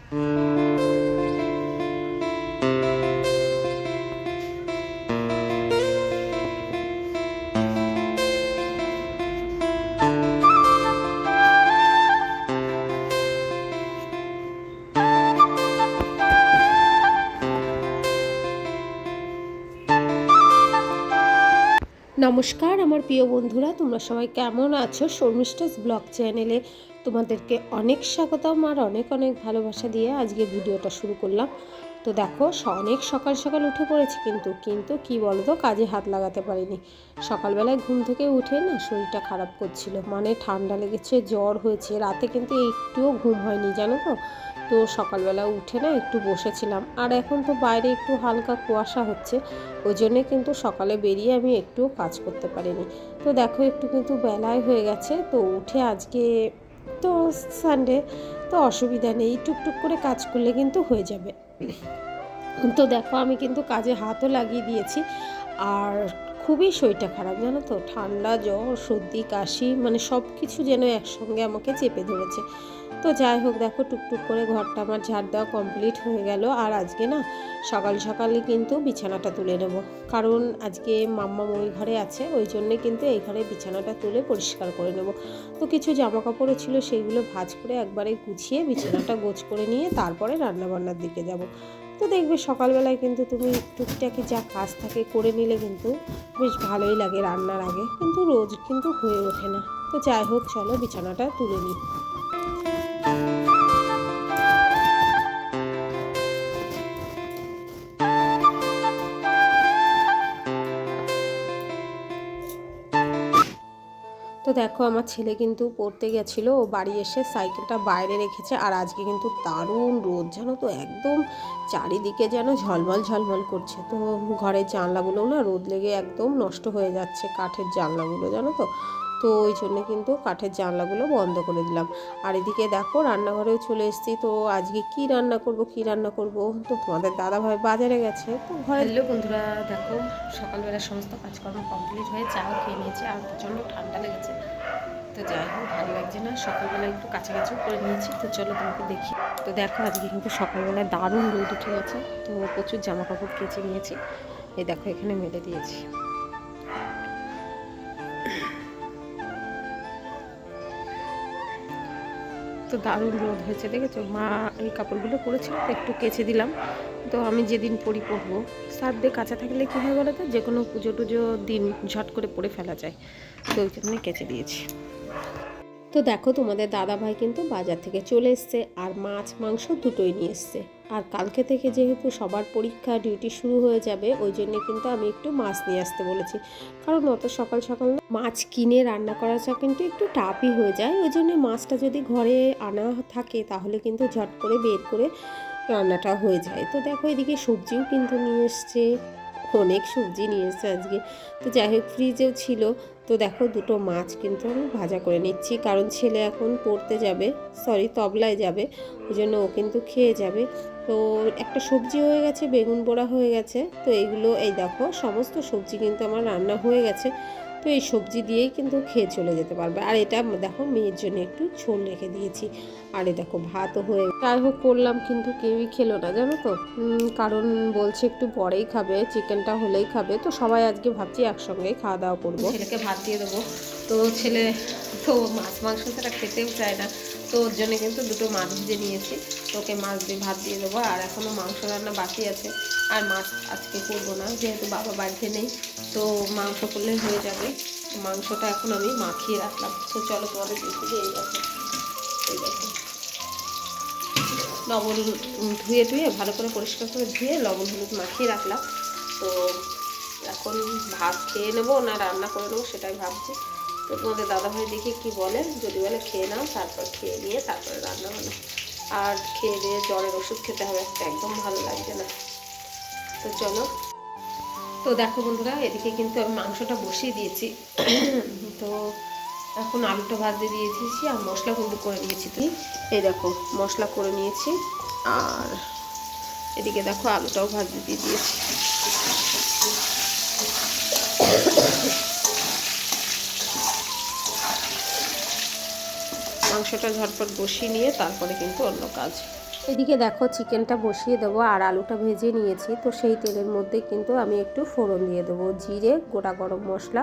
নমস্কার আমার প্রিয় বন্ধুরা, তোমরা সবাই কেমন আছো? শর্মিষ্ঠাস ব্লগ চ্যানেলে তোমাদেরকে অনেক স্বাগতম আর অনেক অনেক ভালোবাসা দিয়ে আজকে ভিডিওটা শুরু করলাম। তো দেখো, অনেক সকাল সকাল উঠে পড়েছি, কিন্তু কি বলো তো, কাজে হাত লাগাতে পারিনি। সকালবেলায় ঘুম থেকে উঠে না শরীরটা খারাপ করছিল, মানে ঠান্ডা লেগেছে, জ্বর হয়েছে, রাতে কিন্তু একটুও ঘুম হয়নি জানো তো। তো সকালবেলা উঠে না একটু বসেছিলাম, আর এখন তো বাইরে একটু হালকা কুয়াশা হচ্ছে, ওই জন্যে কিন্তু সকালে বেরিয়ে আমি একটুও কাজ করতে পারিনি। তো দেখো, একটু কিন্তু বেলায় হয়ে গেছে, তো উঠে আজকে তো সানডে, তো অসুবিধা নেই, টুকটুক করে কাজ করলে কিন্তু হয়ে যাবে। তো দেখো, আমি কিন্তু কাজে হাতও লাগিয়ে দিয়েছি, আর খুবই শরীরটা খারাপ জানো তো, ঠান্ডা, জ্বর, সর্দি, কাশি, মানে সব কিছু যেন একসঙ্গে আমাকে চেপে ধরেছে। তো যাই হোক, দেখো টুকটুক করে ঘরটা আমার ঝাড় দেওয়া কমপ্লিট হয়ে গেল। আর আজকে না সকাল সকালে কিন্তু বিছানাটা তুলে নেব, কারণ আজকে মাম্মা ওই ঘরে আছে, ওই জন্যে কিন্তু এই ঘরে বিছানাটা তুলে পরিষ্কার করে নেব। তো কিছু জামা কাপড়ও ছিল, সেইগুলো ভাঁজ করে একবারে গুছিয়ে বিছানাটা গোছ করে নিয়ে তারপরে রান্নাবান্নার দিকে যাব। তো দেখবে সকালবেলায় কিন্তু তুমি টুকটাকি যা কাজ থাকে করে নিলে কিন্তু বেশ ভালোই লাগে রান্নার আগে, কিন্তু রোজ কিন্তু হয়ে ওঠে না। তো যাই হোক, চলো বিছানাটা তুলে নিই। তো দেখো, আমার ছেলে কিন্তু পড়তে গেছিলো, ও বাড়ি এসে সাইকেলটা বাইরে রেখেছে, আর আজকে কিন্তু দারুণ রোদ জানো তো, একদম চারিদিকে যেন ঝলমল ঝলমল করছে। তো ঘরের জানলাগুলো না রোদ লেগে একদম নষ্ট হয়ে যাচ্ছে, কাঠের জানলাগুলো জানো তো। তো ওই জন্যে কিন্তু কাঠের জানলাগুলো বন্ধ করে দিলাম। আর এদিকে দেখো, রান্নাঘরেও চলে এসেছি। তো আজকে কি রান্না করব, তো তোমাদের দাদাভাই বাজারে গেছে, তো ঘরে। হ্যালো বন্ধুরা, দেখো সকালবেলা সমস্ত কাজকর্ম কমপ্লিট হয়ে চাও খেয়ে নিয়েছি, আর প্রচণ্ড ঠান্ডা লেগেছে। তো যাই হোক, ভালো লাগছে না, সকালবেলা একটু কাছাকাছিও করে নিয়েছি। তো চলো তোমাকে দেখি। তো দেখো, আজকে কিন্তু সকালবেলায় দারুণ রোদ উঠে গেছে, তো প্রচুর জামা কাপড় কেচে নিয়েছি, এই দেখো এখানে মেলে দিয়েছি। তো দারুণ রোদ হয়েছে, দেখেছো? মা এই কাপড়গুলো পরেছিল, তো একটু কেচে দিলাম। তো আমি যেদিন পরবো, সাত দিয়ে কাঁচা থাকলে কী হয় বলো তো, যে কোনো পুজো টুজো দিন ঝট করে পরে ফেলা যায়, তো ওই জন্যে কেচে দিয়েছি। তো দেখো, তোমাদের দাদাভাই কিন্তু বাজার থেকে চলে এসছে, আর মাছ মাংস দুটোই নিয়ে এসছে। আর কালকে থেকে যেহেতু সবার পরীক্ষা, ডিউটি শুরু হয়ে যাবে, ওই জন্যে কিন্তু আমি একটু মাছ নিয়ে আসতে বলেছি, কারণ অত সকাল সকাল না মাছ কিনে রান্না করাটা কিন্তু একটু টাফই হয়ে যায়। ওই জন্য মাছটা যদি ঘরে আনা থাকে তাহলে কিন্তু ঝট করে বের করে রান্নাটা হয়ে যায়। তো দেখো, এদিকে সবজিও কিন্তু নিয়ে এসছে, অনেক সবজি নিয়ে এসছে আজকে। তো যাই হোক, ফ্রিজেও ছিল। তো দেখো, দুটো মাছ কিন্তু আমি ভাজা করে নিচ্ছি, কারণ ছেলে এখন পড়তে যাবে, তবলায় যাবে, ওই জন্য ও কিন্তু খেয়ে যাবে। তো একটা সবজি হয়ে গেছে, বেগুন পোড়া হয়ে গেছে। তো এইগুলো, এই দেখো সমস্ত সবজি কিন্তু আমার রান্না হয়ে গেছে। তো এই সবজি দিয়েই কিন্তু খেয়ে চলে যেতে পারবে। আর এটা দেখো, মেয়ের জন্য একটু ঝোল রেখে দিয়েছি। আর এই দেখো, ভাতও হয়ে, যাই হোক করলাম, কিন্তু কেউই খেলো না জানো তো, কারণ বলছে একটু পরেই খাবে, চিকেনটা হলেই খাবে। তো সবাই আজকে ভাবছি একসঙ্গেই খাওয়া দাওয়া করবো। ছেলেকে ভাত দিয়ে দেবো, তো ছেলে তো মাছ মাংস ছাড়া খেতেও চায় না, তো ওর জন্য কিন্তু দুটো মাছ ভেজে নিয়েছি, তোকে মাছ দিয়ে ভাত দিয়ে দেবো। আর এখনও মাংস রান্না বাকি আছে, আর মাছ আজকে করবো না, যেহেতু বাবা বাড়িতে নেই, তো মাংস করলে হয়ে যাবে। মাংসটা এখন আমি মাখিয়ে রাখলাম। তো চলো তোমাদের দেখে দিয়ে, এই দেখো লবণ ধুয়ে ভালো করে পরিষ্কার করে ধুয়ে লবণ হলুদ মাখিয়ে রাখলাম। তো এখন ভাত খেয়ে নেবো না রান্না করে নেবো সেটাই ভাবছি। তো তোমাদের দাদাভাই দেখি কি বলে, যদি বলে খেয়ে নাও, তারপর খেয়ে নিয়ে তারপরে রান্না বান্না। আর খেয়ে দিয়ে জ্বরের ওষুধ খেতে হবে, একদম ভালো লাগছে না। তো চলো। তো দেখো বন্ধুরা, এদিকে কিন্তু আমি মাংসটা বসিয়ে দিয়েছি। তো এখন আলুটা ভাজতে দিয়ে দিয়েছি, আর মশলা কিন্তু করে নিয়েছি। তুই এই দেখো, মশলা করে নিয়েছি, আর এদিকে দেখো আলুটাও ভাজতে দিয়ে দিয়েছি। মাংসটা ঝটপট বসিয়ে নিয়ে তারপরে কিন্তু অন্য কাজ। এদিকে দেখো চিকেনটা বসিয়ে দেবো আর আলুটা ভেজে নিয়েছি। তো সেই তেলের মধ্যে কিন্তু আমি একটু ফোড়ন দিয়ে দেবো, জিরে, গোটা গরম মশলা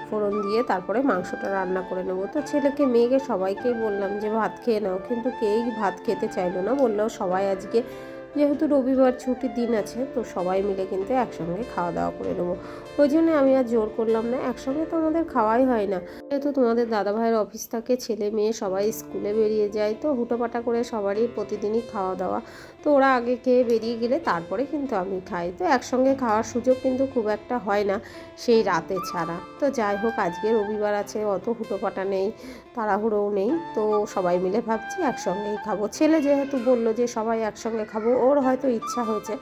ফোড়ন দিয়ে তারপরে মাংসটা রান্না করে নেবো। তো ছেলেকে মেয়েকে সবাইকেই বললাম যে ভাত খেয়ে নাও, কিন্তু কেউই ভাত খেতে চাইলো না। বললেও সবাই আজকে যেহেতু রবিবার ছুটির দিন আছে, তো সবাই মিলে কিন্তু একসঙ্গে খাওয়া দাওয়া করে নেবো। ওই জন্য আমি আর জোর করলাম না, একসঙ্গে তো আমাদের খাওয়াই হয় না। যেহেতু তোমাদের দাদাভাইয়ের অফিস থাকে, ছেলে মেয়ে সবাই স্কুলে বেরিয়ে যায়, তো হুটোপাটা করে সবারই প্রতিদিনই খাওয়া দাওয়া। তো ওরা আগে খেয়ে বেরিয়ে গেলে তারপরে কিন্তু আমি খাই। তো একসঙ্গে খাওয়ার সুযোগ কিন্তু খুব একটা হয় না সেই রাতে ছাড়া। তো যাই হোক, আজকে রবিবার আছে, অত হুটোপাটা নেই, তাড়াহুড়োও নেই। তো সবাই মিলে ভাবছি একসঙ্গেই খাবো। ছেলে যেহেতু বললো যে সবাই একসঙ্গে খাবো, ওর হয়তো ইচ্ছা হয়েছে।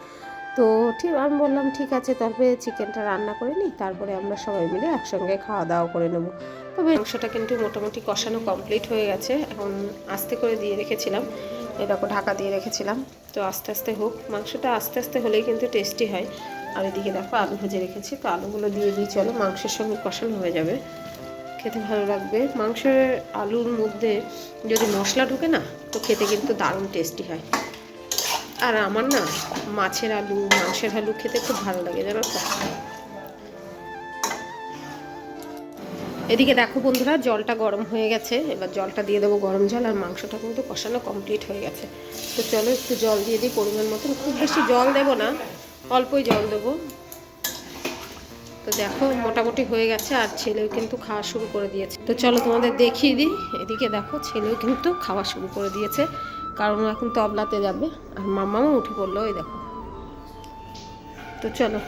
তো ঠিক আমি বললাম ঠিক আছে, তবে চিকেনটা রান্না করে নিই, তারপরে আমরা সবাই মিলে একসঙ্গে খাওয়া দাওয়া করে নেবো। তবে মাংসটা কিন্তু মোটামুটি কষানো কমপ্লিট হয়ে গেছে। এখন আস্তে করে দিয়ে রেখেছিলাম, এই দেখো ঢাকা দিয়ে রেখেছিলাম। তো আস্তে আস্তে হোক, মাংসটা আস্তে আস্তে হলেই কিন্তু টেস্টি হয়। আর এদিকে দেখো আলু ভেজে রেখেছি, তো আলুগুলো দিয়ে দিই, চলো মাংসের সঙ্গে কষানো হয়ে যাবে, খেতে ভালো লাগবে। মাংসের আলুর মধ্যে যদি মশলা ঢোকে না, তো খেতে কিন্তু দারুণ টেস্টি হয়। আর আমার না মাছের আলু, মাংসের আলু খেতে খুব ভালো লাগে, জানো তো। এদিকে দেখো বন্ধুরা, জলটা গরম হয়ে গেছে, এবার জলটা দিয়ে দেবো, গরম জল। আর মাংসটা কিন্তু কষানো কমপ্লিট হয়ে গেছে। তো চলো একটু জল দিয়ে দিই পরিমাণ মতন, খুব বেশি জল দেবো না, অল্পই জল দেবো। তো দেখো মোটামুটি হয়ে গেছে, আর ছেলেও কিন্তু খাওয়া শুরু করে দিয়েছে। তো চলো তোমাদের দেখিয়ে দিই। এদিকে দেখো ছেলেও কিন্তু খাওয়া শুরু করে দিয়েছে, কারণ এখন তবলাতে যাবে। আর মামাও উঠে পড়লো, ওই দেখো। তো চলো,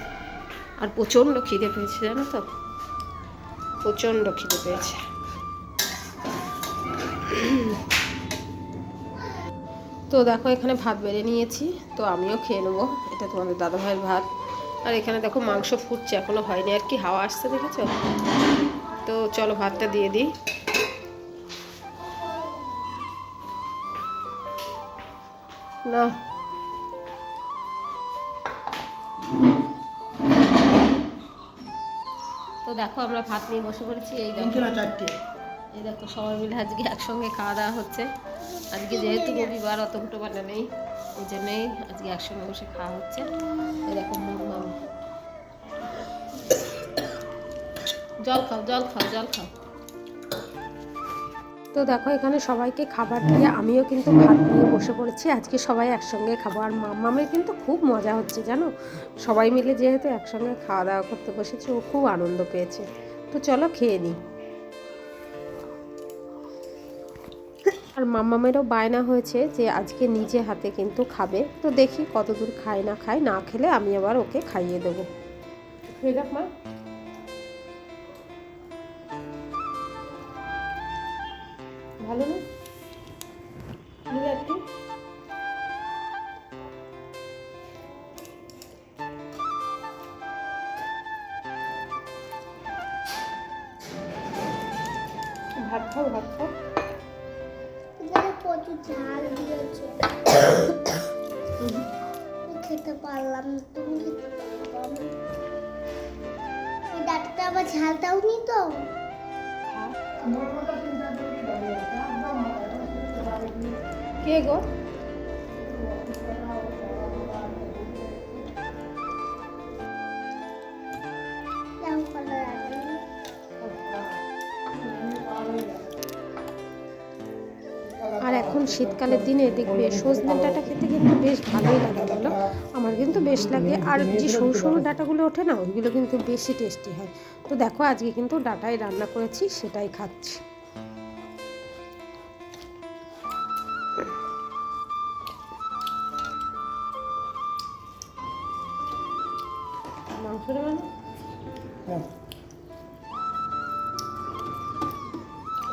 আর প্রচণ্ড খিদে পেয়েছে জানো তো, প্রচণ্ড খিদে পেয়েছে। তো দেখো এখানে ভাত বেড়ে নিয়েছি, তো আমিও খেয়ে নেবো। এটা তোমাদের দাদাভাইয়ের ভাত। আর এখানে দেখো মাংস ফুটছে, এখনো হয়নি আর কি, হাওয়া আসছে দেখেছো। তো চলো ভাতটা দিয়ে দিই। না তো দেখো আমরা ভাত নিয়ে বসে পড়েছি। এই দেখো সবাই মিলে আজকে একসঙ্গে খাওয়া দাওয়া হচ্ছে। আজকে যেহেতু রবিবার, অত হুটোপাটা নেই, এই জন্যেই আজকে একসঙ্গে বসে খাওয়া হচ্ছে। এই দেখো মাম, জল খাও, জল খাও, জল খাও। তো দেখো এখানে সবাইকে খাবার দিয়ে আমিও কিন্তু ভাত নিয়ে বসে পড়েছি। আজকে সবাই একসঙ্গে খাবো। আর মামামের কিন্তু খুব মজা হচ্ছে জানো, সবাই মিলে যেহেতু একসঙ্গে খাওয়া দাওয়া করতে বসেছে, ও খুব আনন্দ পেয়েছে। তো চলো খেয়ে নিই। আর মামামেরও বায়না হয়েছে যে আজকে নিজে হাতে কিন্তু খাবে। তো দেখি কতদূর খায় না খায়, না খেলে আমি আবার ওকে খাইয়ে দেবো। দেখ মা, ভালো না একটু। ভাত খাও, ভাত খাও। প্রচুর ঝাল দিয়েছে, খেতে পারলাম না। তুমি খেতে পারলাম, ডাক্তার আবার ঝাল দাওনি তো। কে গো? আর এখন শীতকালের দিনে দেখবে সজনে ডাঁটা খেতে কিন্তু বেশ ভালোই লাগে, বলো। আমার কিন্তু বেশ লাগে। আর যে সরু সরু ডাঁটাগুলো ওঠে না, ওইগুলো কিন্তু বেশি টেস্টি হয়। তো দেখো আজকে কিন্তু ডাঁটাই রান্না করেছি, সেটাই খাচ্ছি। মাংসটা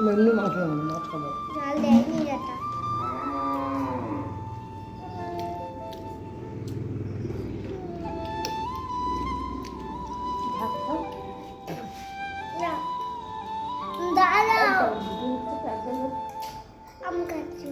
মানে এমনি মাছ মাছ খাবো। ঝাল দেয়নি ডাটা। ভাত খাও। দাঁড়াও, আম খাচ্ছি।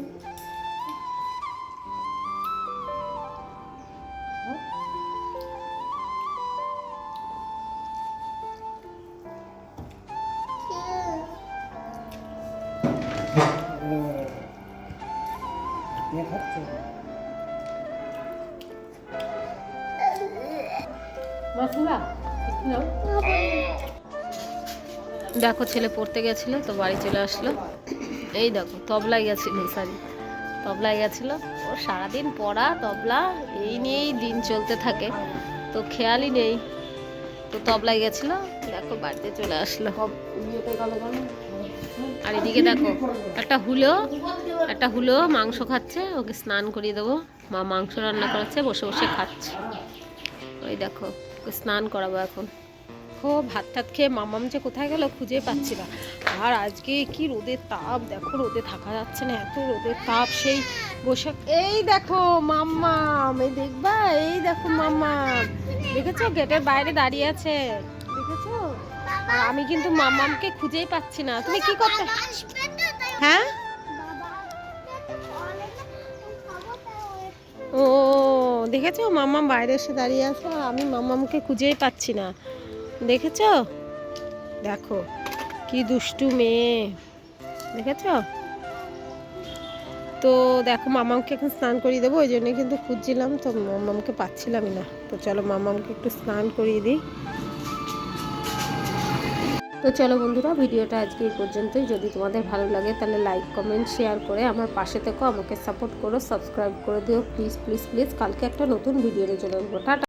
খাচ্ছ দেখো ছেলে পড়তে গেছিলো তো বাড়ি চলে আসলো। এই দেখো তবলায় গেছিল, তবলায় গেছিলো। ও সারাদিন পড়া তবলা এই নিয়েই দিন চলতে থাকে, তো খেয়ালই নেই। তো তবলায় গেছিলো, দেখো বাড়িতে চলে আসলো। আর এদিকে দেখো একটা হুলো মাংস খাচ্ছে, ওকে স্নান করিয়ে দেবো। মা মাংস রান্না করাচ্ছে, বসে বসে খাচ্ছে। ওই দেখো ওকে স্নান করাবো এখন। ও ভাত টাত খেয়ে মামাম যে কোথায় গেল খুঁজে পাচ্ছি না। আর আজকে কি রোদের তাপ, দেখো রোদে থাকা যাচ্ছে না, এত রোদের তাপ। সেই বসে এই দেখো মাম্মাম, এই দেখবা, এই দেখো মাম্মাম, দেখেছো গেটের বাইরে দাঁড়িয়ে আছে, দেখেছো? আর আমি কিন্তু মাম্মামকে খুঁজেই পাচ্ছি না। তুমি কি করতে? হ্যাঁ ও দেখেছো মাম্মাম বাইরে এসে দাঁড়িয়ে আছে, আর আমি মাম্মামকে খুঁজেই পাচ্ছি না। দেখেছো? দেখো কি দুষ্টু মেয়ে, দেখেছো? তো দেখো মামামকে এখন স্নান করিয়ে দেবো, ওই জন্য কিন্তু খুঁজছিলাম, তো মামামকে পাচ্ছিলামই না। তো চলো মামামকে একটু স্নান করিয়ে দিই। তো চলো বন্ধুরা, ভিডিওটা আজকে এই পর্যন্তই। যদি তোমাদের ভালো লাগে তাহলে লাইক কমেন্ট শেয়ার করে আমার পাশে থেকো, আমাকে সাপোর্ট করো, সাবস্ক্রাইব করে দিও প্লিজ প্লিজ প্লিজ। কালকে একটা নতুন ভিডিও নিয়ে চলে আসবো। টাটা।